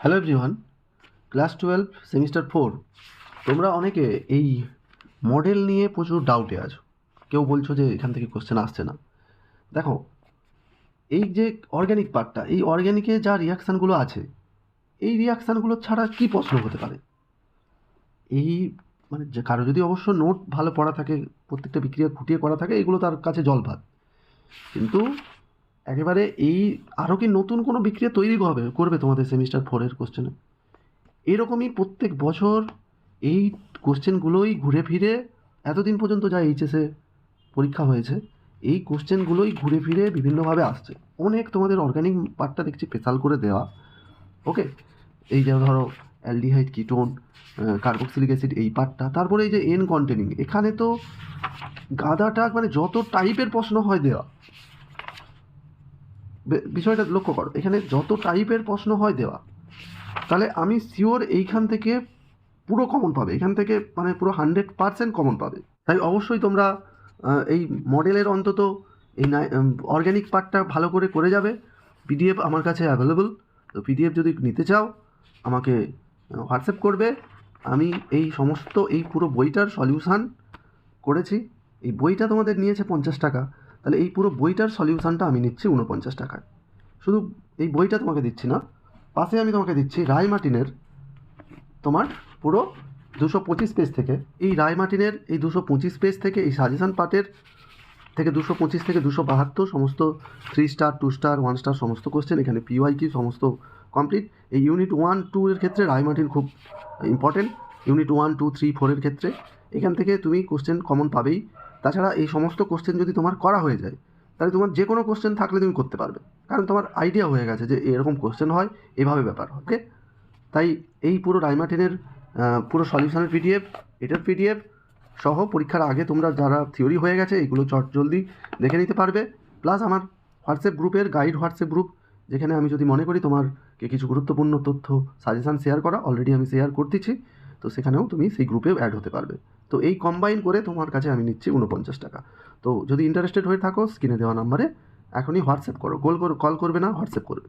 Hello everyone, class 12 semester 4। তোমরা অনেকে এই মডেল নিয়ে প্রচুর ডাউটে আছো। কেউ বলছো যে এখান থেকে কোশ্চেন আসছে না। দেখো, এই যে অর্গ্যানিক পার্টটা, এই অর্গ্যানিকে যা রিয়াকশানগুলো আছে, এই রিয়াকশানগুলো ছাড়া কি প্রশ্ন হতে পারে? এই মানে যে কারো যদি অবশ্য নোট ভালো পড়া থাকে, প্রত্যেকটা বিক্রিয়া খুঁটিয়ে করা থাকে, এগুলো তার কাছে জলভাত। কিন্তু একেবারে এই আরও কি নতুন কোনো বিক্রিয়া তৈরি করবে তোমাদের সেমিস্টার 4-এর কোশ্চেনে? এরকমই প্রত্যেক বছর এই কোশ্চেনগুলোই ঘুরে ফিরে এতদিন পর্যন্ত যা এইচএসে পরীক্ষা হয়েছে, এই কোশ্চেনগুলোই ঘুরে ফিরে বিভিন্নভাবে আসছে। অনেক তোমাদের অর্গানিক পার্টটা দেখছি স্পেশাল করে দেওয়া। ওকে, এই যে ধরো অ্যালডিহাইড, কিটোন, কার্বক্সিলিক অ্যাসিড, এই পার্টটা। তারপরে এই যে এন কন্টেনিং, এখানে তো গাদাটা মানে যত টাইপের প্রশ্ন হয় দেওয়া। বিষয়টা লক্ষ্য করো, এখানে যত টাইপের প্রশ্ন হয় দেওয়া, তাহলে আমি শিওর এইখান থেকে পুরো কমন পাবে, এখান থেকে মানে পুরো 100% কমন পাবে। তাই অবশ্যই তোমরা এই মডেলের অন্তত এই অর্গ্যানিক পার্টটা ভালো করে করে যাবে। পিডিএফ আমার কাছে অ্যাভেলেবল। তো পিডিএফ যদি নিতে চাও আমাকে হোয়াটসঅ্যাপ করবে। আমি এই সমস্ত এই পুরো বইটার সলিউশান করেছি। এই বইটা তোমাদের নিয়েছে 50 টাকা, তাহলে এই পুরো বইটার সলিউশানটা আমি নিচ্ছি 49 টাকায়। শুধু এই বইটা তোমাকে দিচ্ছি না, পাশে আমি তোমাকে দিচ্ছি রায় মার্টিনের তোমার পুরো 225 পেজ থেকে, এই রায় মার্টিনের এই 225 পেজ থেকে, এই সাজেশান পার্টের থেকে 225 থেকে 272 সমস্ত 3 স্টার, 2 স্টার, 1 স্টার সমস্ত কোশ্চেন, এখানে পিওয়াইকিউ সমস্ত কমপ্লিট। এই ইউনিট 1-2 এর ক্ষেত্রে রায় মার্টিন খুব ইম্পর্টেন্ট। ইউনিট 1, 2, 3, 4 এর ক্ষেত্রে এখান থেকে তুমি কোশ্চেন কমন পাবেই। তাছাড়া এই সমস্ত কোশ্চেন যদি তোমার করা হয়ে যায়, তাহলে তোমার যে কোনো কোশ্চেন থাকলে তুমি করতে পারবে, কারণ তোমার আইডিয়া হয়ে গেছে যে এরকম কোশ্চেন হয়, এভাবে ব্যাপার। ওকে, তাই এই পুরো রায় মার্টিনের পুরো সলিউশনের পিডিএফ, এটার পিডিএফ সহ পরীক্ষার আগে তোমরা যারা থিওরি হয়ে গেছে এইগুলো জলদি দেখে নিতে পারবে। প্লাস আমার হোয়াটসঅ্যাপ গ্রুপের গাইড হোয়াটসঅ্যাপ গ্রুপ, যেখানে আমি যদি মনে করি তোমারকে কিছু গুরুত্বপূর্ণ তথ্য সাজেশান শেয়ার করা, অলরেডি আমি শেয়ার করতেছি, তো সেখানেও তুমি সেই গ্রুপেও অ্যাড হতে পারবে। তো এই কম্বাইন করে তোমার কাছে আমি নিচ্ছি 49 টাকা। তো যদি ইন্টারেস্টেড হয়ে থাকো, স্ক্রিনে দেওয়া নাম্বারে এখনই হোয়াটসঅ্যাপ করো, কল করবে না, হোয়াটসঅ্যাপ করবে।